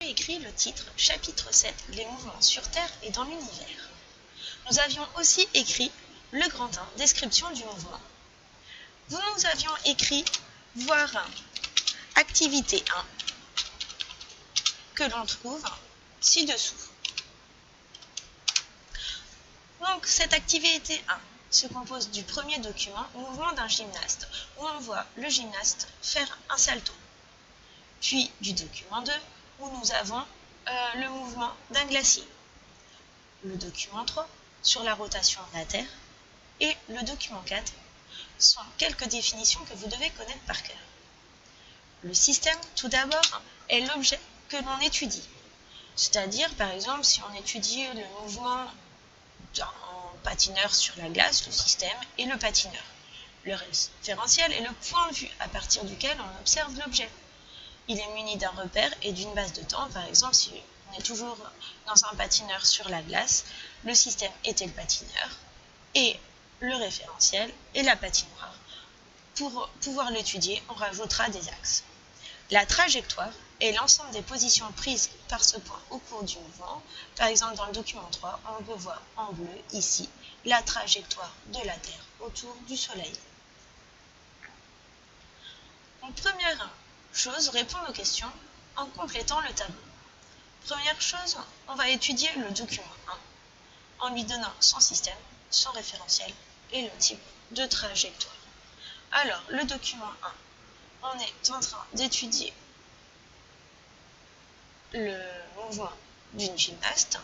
écrit le titre chapitre 7, les mouvements sur Terre et dans l'univers. Nous avions aussi écrit le grand 1, description du mouvement. Nous avions écrit voir activité 1 que l'on trouve ci-dessous. Donc cette activité 1 se compose du premier document, mouvement d'un gymnaste, où on voit le gymnaste faire un salto. Puis du document 2, où nous avons le mouvement d'un glacier. Le document 3, sur la rotation de la Terre. Et le document 4 sont quelques définitions que vous devez connaître par cœur. Le système, tout d'abord, est l'objet que l'on étudie. C'est-à-dire, par exemple, si on étudie le mouvement d'un patineur sur la glace, le système et le patineur. Le référentiel est le point de vue à partir duquel on observe l'objet. Il est muni d'un repère et d'une base de temps. Par exemple, si on est toujours dans un patineur sur la glace, le système était le patineur et le référentiel est la patinoire. Pour pouvoir l'étudier, on rajoutera des axes. La trajectoire est l'ensemble des positions prises par ce point au cours du mouvement. Par exemple, dans le document 3, on peut voir en bleu, ici, la trajectoire de la Terre autour du Soleil. Donc, première chose, répondre aux questions en complétant le tableau. Première chose, on va étudier le document 1 en lui donnant son système, son référentiel et le type de trajectoire. Alors, le document 1, on est en train d'étudier le mouvement d'une gymnaste.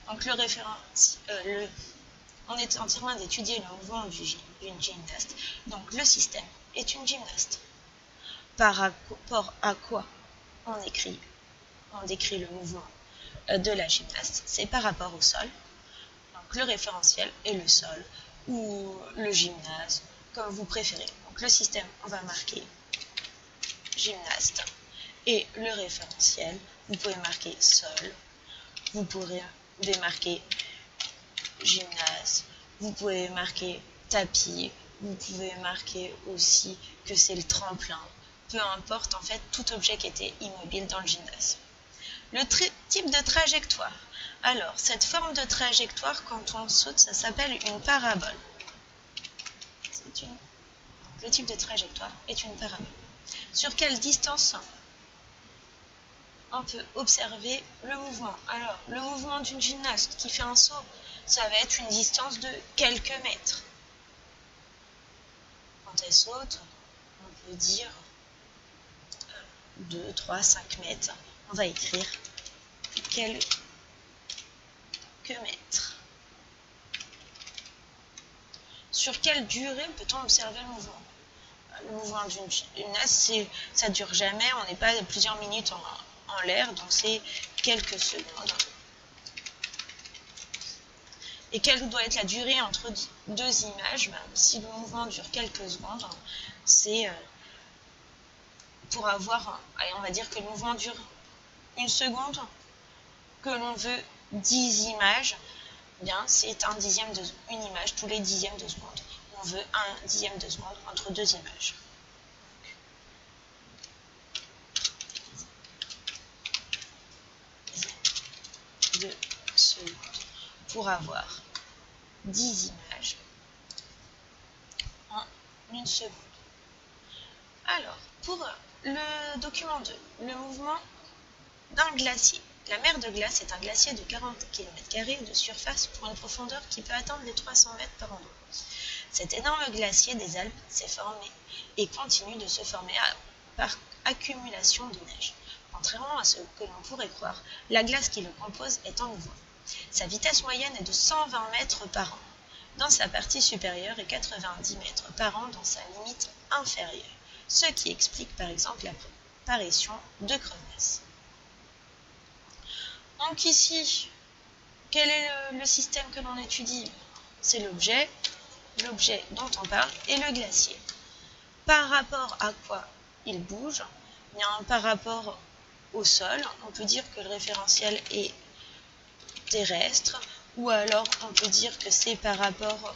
Donc, on est en train d'étudier le mouvement d'une gymnaste. Donc, le système est une gymnaste. Par rapport à quoi on décrit le mouvement de la gymnaste, c'est par rapport au sol. Donc, le référentiel est le sol ou le gymnase, comme vous préférez. Donc, le système, on va marquer gymnaste. Et le référentiel, vous pouvez marquer sol, vous pourrez démarquer gymnase, vous pouvez marquer tapis, vous pouvez marquer aussi que c'est le tremplin. Peu importe, en fait, tout objet qui était immobile dans le gymnase. Le type de trajectoire. Alors, cette forme de trajectoire, quand on saute, ça s'appelle une parabole. Le type de trajectoire est une parabole. Sur quelle distance on peut observer le mouvement? Alors, le mouvement d'une gymnaste qui fait un saut, ça va être une distance de quelques mètres. Quand elle saute, on peut dire 2, 3, 5 mètres. On va écrire quelques mètres. Sur quelle durée peut-on observer le mouvement? Le mouvement d'une gymnaste, ça ne dure jamais, on n'est pas plusieurs minutes en l'air, donc c'est quelques secondes. Et quelle doit être la durée entre deux images? Si le mouvement dure quelques secondes, c'est pour avoir, allez, on va dire que le mouvement dure une seconde, que l'on veut 10 images, bien c'est une image tous les dixièmes de seconde. On veut un dixième de seconde entre deux images. De secondes pour avoir 10 images en une seconde. Alors, pour le document 2, le mouvement d'un glacier. La mer de glace est un glacier de 40 km² de surface pour une profondeur qui peut atteindre les 300 mètres par an d'eau. Cet énorme glacier des Alpes s'est formé et continue de se former par accumulation de neige. Contrairement à ce que l'on pourrait croire, la glace qui le compose est en mouvement. Sa vitesse moyenne est de 120 mètres par an dans sa partie supérieure et 90 mètres par an dans sa limite inférieure, ce qui explique par exemple l'apparition de crevasses. Donc ici, quel est le système que l'on étudie? C'est l'objet dont on parle est le glacier. Par rapport à quoi il bouge? Bien, par rapport au sol, on peut dire que le référentiel est terrestre, ou alors on peut dire que c'est par rapport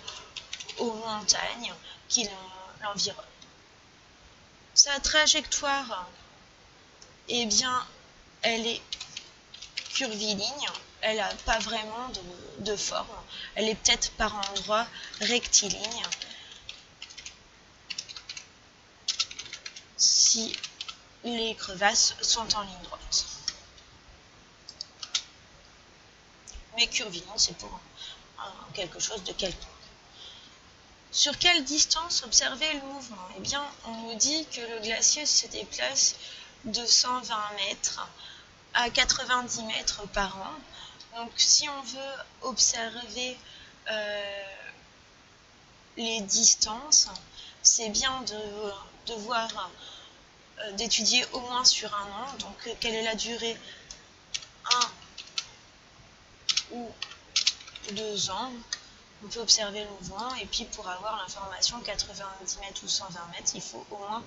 aux montagnes qui l'environnent. Sa trajectoire, eh bien, elle est curviligne, elle n'a pas vraiment de forme, elle est peut-être par endroits rectiligne. Si les crevasses sont en ligne droite. Mais curviligne, c'est pour quelque chose de quelconque. Sur quelle distance observer le mouvement? Eh bien, on nous dit que le glacier se déplace de 120 mètres à 90 mètres par an. Donc, si on veut observer les distances, c'est bien de voir, d'étudier au moins sur un an. Donc, quelle est la durée? 1 ou 2 ans. On peut observer le mouvement, et puis pour avoir l'information 90 mètres ou 120 mètres, il faut au moins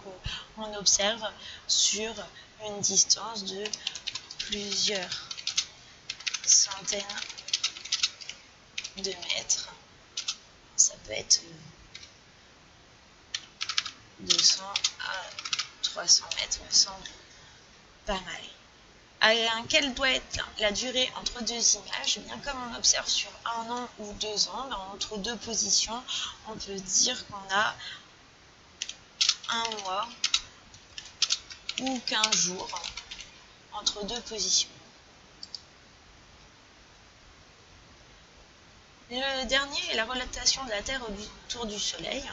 qu'on observe sur une distance de plusieurs centaines de mètres. Ça peut être 200 à 300 mètres, me semble pas mal. Quelle doit être la durée entre deux images? Eh bien, comme on observe sur 1 an ou 2 ans, entre deux positions, on peut dire qu'on a 1 mois ou 15 jours entre deux positions. Le dernier est la rotation de la Terre autour du Soleil.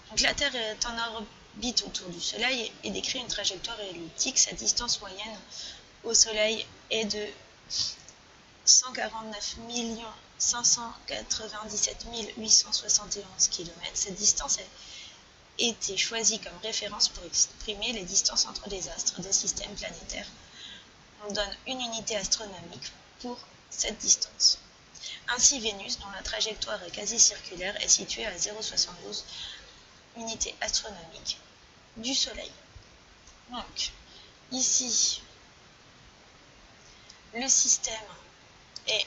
Donc, la Terre est en orbite autour du Soleil et décrit une trajectoire elliptique. Sa distance moyenne au Soleil est de 149 597 871 km. Cette distance a été choisie comme référence pour exprimer les distances entre les astres des systèmes planétaires. On donne une unité astronomique pour cette distance. Ainsi, Vénus, dont la trajectoire est quasi circulaire, est située à 0,72 unités astronomiques du Soleil. Donc, ici, le système est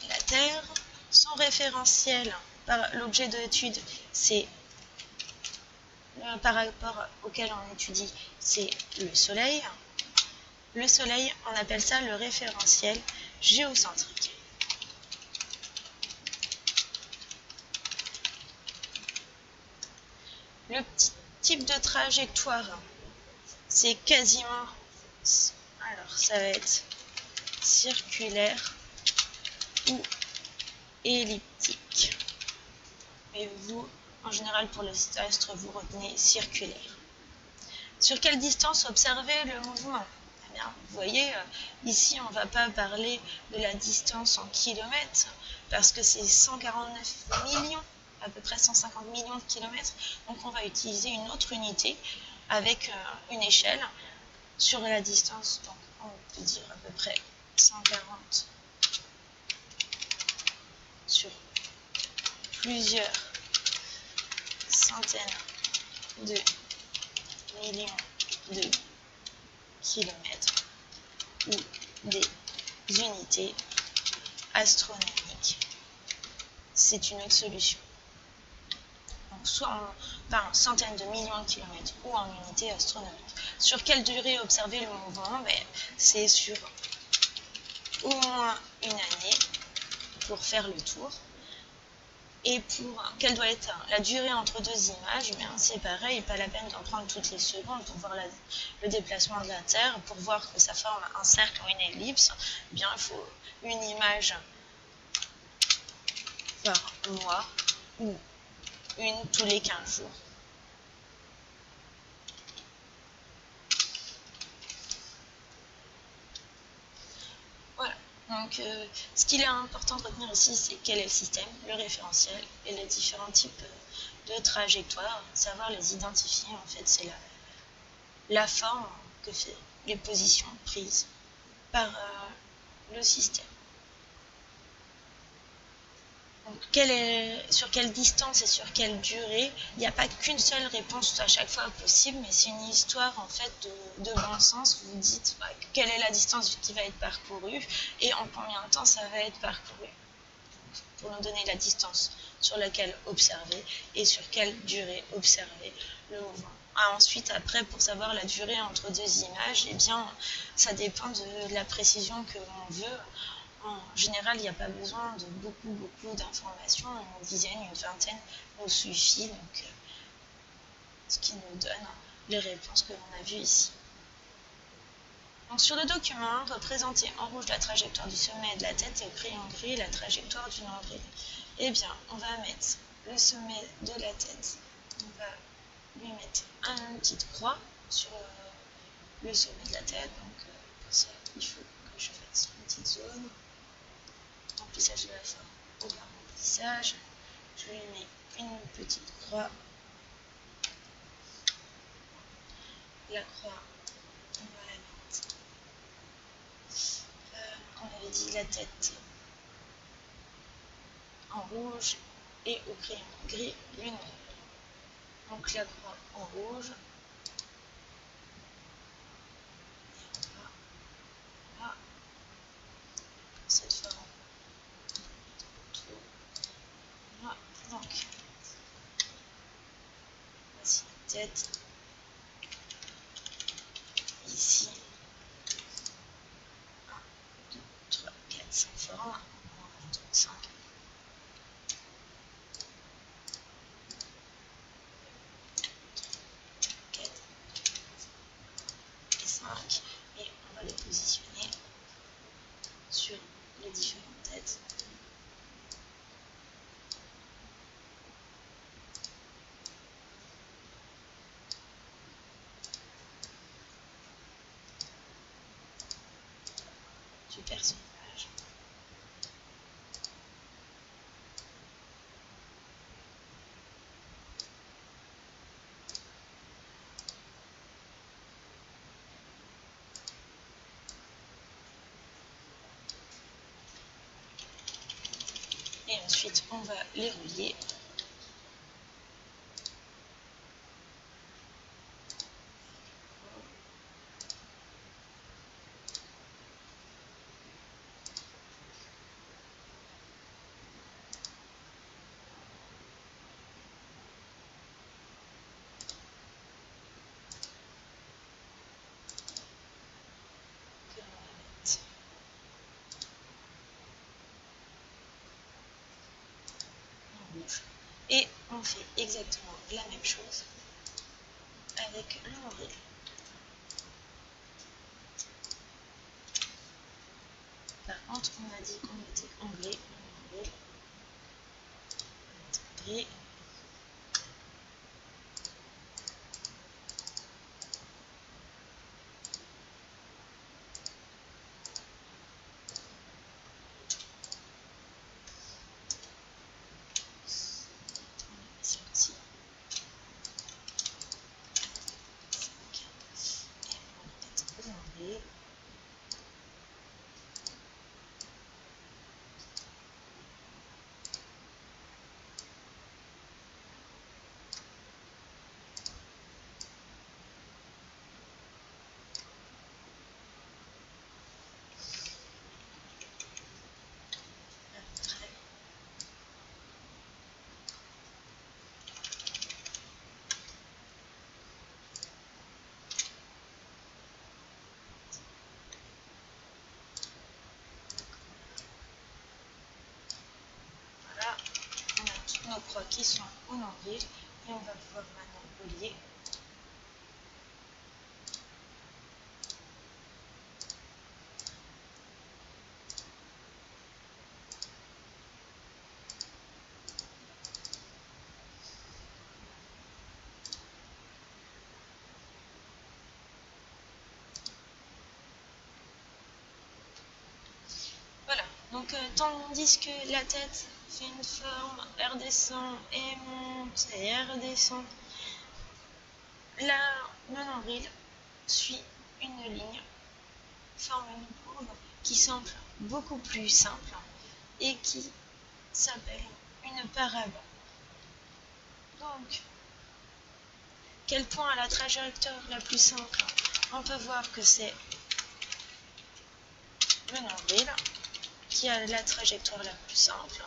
la Terre. Son référentiel par l'objet d'étude, c'est par rapport auquel on étudie, c'est le Soleil. Le Soleil, on appelle ça le référentiel géocentrique. Le type de trajectoire, c'est quasiment, alors ça va être circulaire ou elliptique. Mais vous, en général pour les astres, vous retenez circulaire. Sur quelle distance observer le mouvement? Eh bien, vous voyez, ici on ne va pas parler de la distance en kilomètres, parce que c'est 149 millions, à peu près 150 millions de kilomètres. Donc on va utiliser une autre unité avec une échelle sur la distance. Donc on peut dire à peu près 140 sur plusieurs centaines de millions de kilomètres ou des unités astronomiques. C'est une autre solution. Donc, soit par centaines de millions de kilomètres ou en unités astronomiques. Sur quelle durée observer le mouvement? C'est sur au moins une année pour faire le tour. Et pour quelle doit être la durée entre deux images, c'est pareil, pas la peine d'en prendre toutes les secondes pour voir le déplacement de la Terre. Pour voir que ça forme un cercle ou une ellipse, il faut une image par mois ou une tous les 15 jours. Voilà. Donc, ce qu'il est important de retenir ici, c'est quel est le système, le référentiel et les différents types de trajectoires. Savoir les identifier, en fait, c'est la forme que fait les positions prises par le système. Donc, sur quelle distance et sur quelle durée, il n'y a pas qu'une seule réponse à chaque fois possible, mais c'est une histoire en fait de bon sens. Vous dites quelle est la distance qui va être parcourue et en combien de temps ça va être parcouru, pour nous donner la distance sur laquelle observer et sur quelle durée observer le mouvement. Ensuite, après, pour savoir la durée entre deux images, eh bien, ça dépend de la précision que l'on veut. En général, il n'y a pas besoin de beaucoup d'informations. Une dizaine, une vingtaine nous suffit. Donc, ce qui nous donne les réponses que l'on a vues ici. Donc, sur le document, représentez en rouge la trajectoire du sommet de la tête et au crayon gris la trajectoire du nombril. Eh bien, on va mettre le sommet de la tête. On va lui mettre une petite croix sur le sommet de la tête. Donc, pour ça, il faut que je fasse une petite zone. Remplissage de la forme au remplissage. Je lui mets une petite croix. La croix, on va la mettre. On avait dit la tête en rouge et au crayon gris le nom. Donc la croix en rouge. Et on va là, pour cette forme. Voilà. Donc, voici la tête. Ici, 1, 2, 3, 4, 5 formes. Donc 5. 4 et 5. Et on va les positionner sur les différentes têtes. Du personnage. Et ensuite, on va les relier. Et on fait exactement la même chose avec le nombril. Par contre, on a dit qu'on mettait en gris le nombril. On va mettre en gris. Voilà, on a toutes nos croix qui sont au nombril et on va pouvoir maintenant relier. Voilà, donc tandis que la tête fait une forme, elle redescend et monte et elle redescend, là, le nombril suit une ligne, forme une courbe qui semble beaucoup plus simple et qui s'appelle une parabole. Donc, quel point a la trajectoire la plus simple? On peut voir que c'est le nombril qui a la trajectoire la plus simple.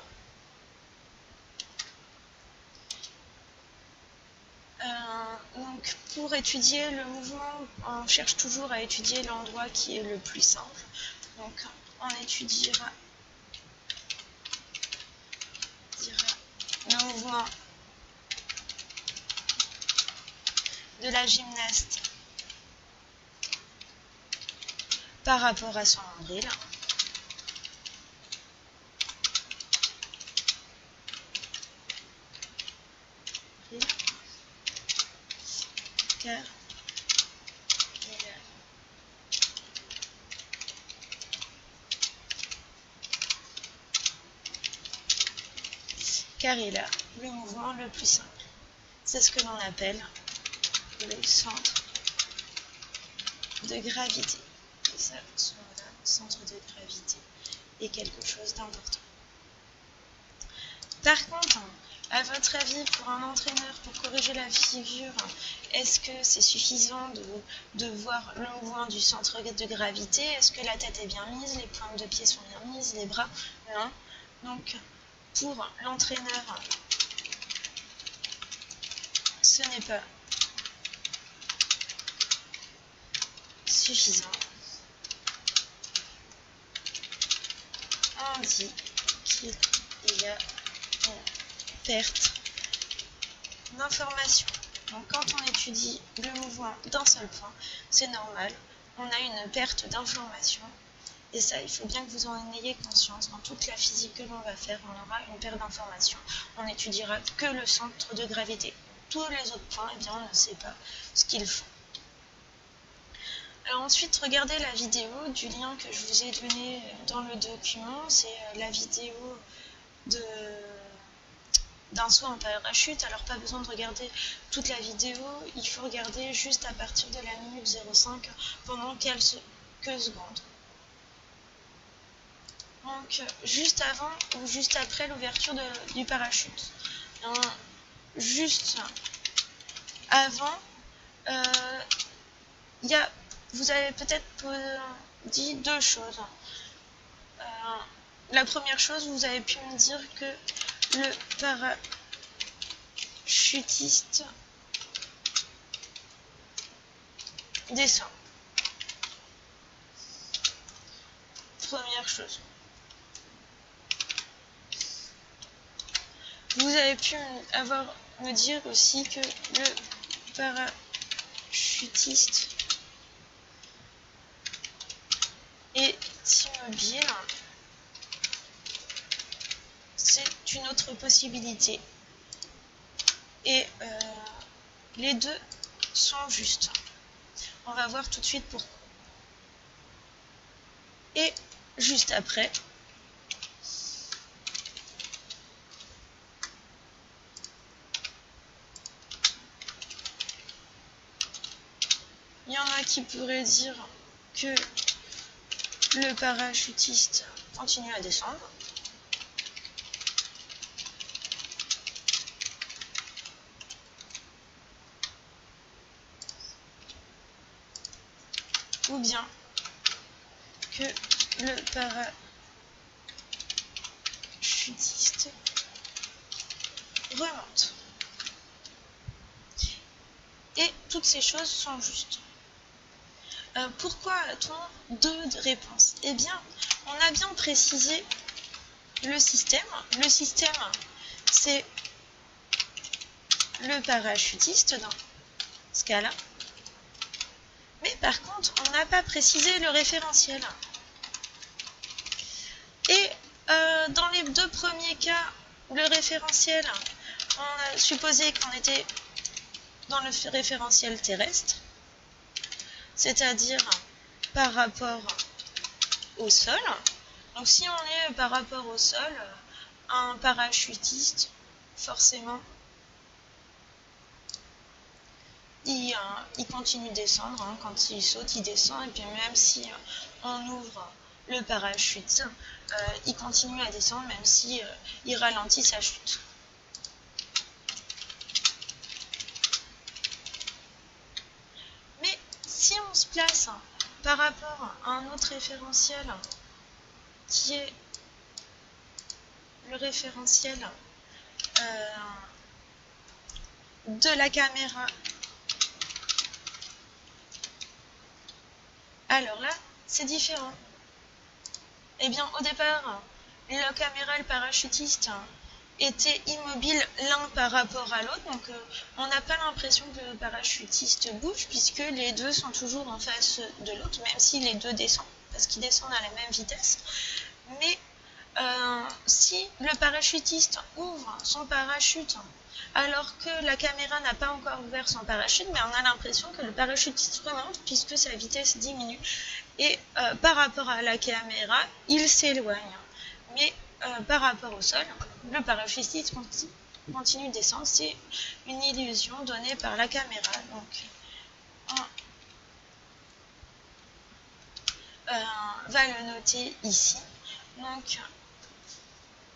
Donc pour étudier le mouvement, on cherche toujours à étudier l'endroit qui est le plus simple. Donc on étudiera le mouvement de la gymnaste par rapport à son nombril. Car il a le mouvement le plus simple. C'est ce que l'on appelle le centre de gravité. Et ça, ce centre de gravité est quelque chose d'important. Par contre, à votre avis, pour un entraîneur, pour corriger la figure, est-ce que c'est suffisant de voir le mouvement du centre de gravité? Est-ce que la tête est bien mise, les pointes de pied sont bien mises, les bras? Non. Donc, pour l'entraîneur, ce n'est pas suffisant. On dit qu'il y a une perte d'information. Donc quand on étudie le mouvement d'un seul point, c'est normal, on a une perte d'information. Et ça, il faut bien que vous en ayez conscience. Dans toute la physique que l'on va faire, on aura une perte d'information. On n'étudiera que le centre de gravité. Tous les autres points, eh bien, on ne sait pas ce qu'ils font. Alors ensuite, regardez la vidéo du lien que je vous ai donné dans le document. C'est la vidéo d'un saut en parachute. Alors pas besoin de regarder toute la vidéo, il faut regarder juste à partir de la minute 05 pendant quelques secondes. Donc juste avant ou juste après l'ouverture du parachute. Juste avant, vous avez peut-être dit deux choses. La première chose, vous avez pu me dire que le parachutiste descend. Première chose. Vous avez pu me dire aussi que le parachutiste est immobile. C'est une autre possibilité. Et les deux sont justes. On va voir tout de suite pourquoi. Et juste après, il y en a qui pourraient dire que le parachutiste continue à descendre. Ou bien que le parachutiste remonte. Et toutes ces choses sont justes. Pourquoi a-t-on deux réponses? Eh bien, on a bien précisé le système. Le système, c'est le parachutiste dans ce cas-là. Mais par contre, on n'a pas précisé le référentiel. Et dans les deux premiers cas, le référentiel, on a supposé qu'on était dans le référentiel terrestre, c'est-à-dire par rapport au sol. Donc si on est par rapport au sol, un parachutiste, forcément, il continue de descendre. Quand il saute, il descend. Et puis même si on ouvre le parachute, il continue à descendre même si il ralentit sa chute. Mais si on se place par rapport à un autre référentiel qui est le référentiel de la caméra. Alors là, c'est différent. Eh bien, au départ, la caméra et le parachutiste étaient immobiles l'un par rapport à l'autre, donc on n'a pas l'impression que le parachutiste bouge, puisque les deux sont toujours en face de l'autre, même si les deux descendent, parce qu'ils descendent à la même vitesse. Mais si le parachutiste ouvre son parachute alors que la caméra n'a pas encore ouvert son parachute, mais on a l'impression que le parachutiste remonte puisque sa vitesse diminue. Et par rapport à la caméra, il s'éloigne. Mais par rapport au sol, le parachutiste continue de descendre. C'est une illusion donnée par la caméra. Donc, on va le noter ici. Donc,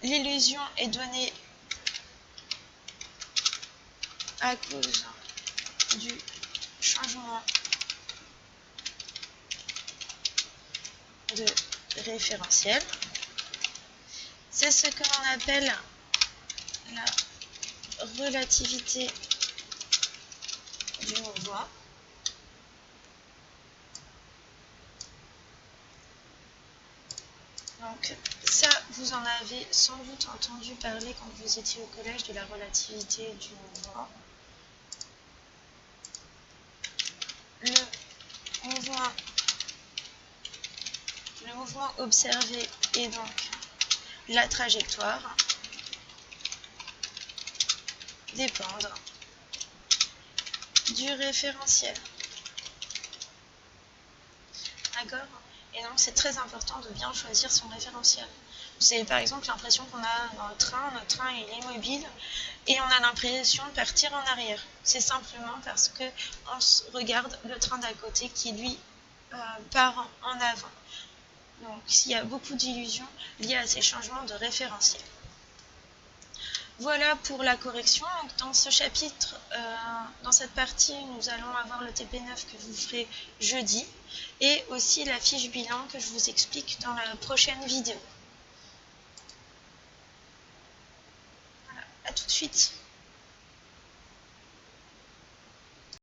l'illusion est donnée à cause du changement de référentiel. C'est ce que l'on appelle la relativité du mouvement. Donc ça, vous en avez sans doute entendu parler quand vous étiez au collège de la relativité du mouvement. Le mouvement observé est donc la trajectoire dépendre du référentiel. D'accord ? Et donc c'est très important de bien choisir son référentiel. Vous avez par exemple l'impression qu'on a dans notre train il est immobile et on a l'impression de partir en arrière. C'est simplement parce qu'on regarde le train d'à côté qui lui part en avant. Donc il y a beaucoup d'illusions liées à ces changements de référentiel. Voilà pour la correction. Donc, dans ce chapitre, dans cette partie, nous allons avoir le TP9 que vous ferez jeudi et aussi la fiche bilan que je vous explique dans la prochaine vidéo. Voilà, à tout de suite.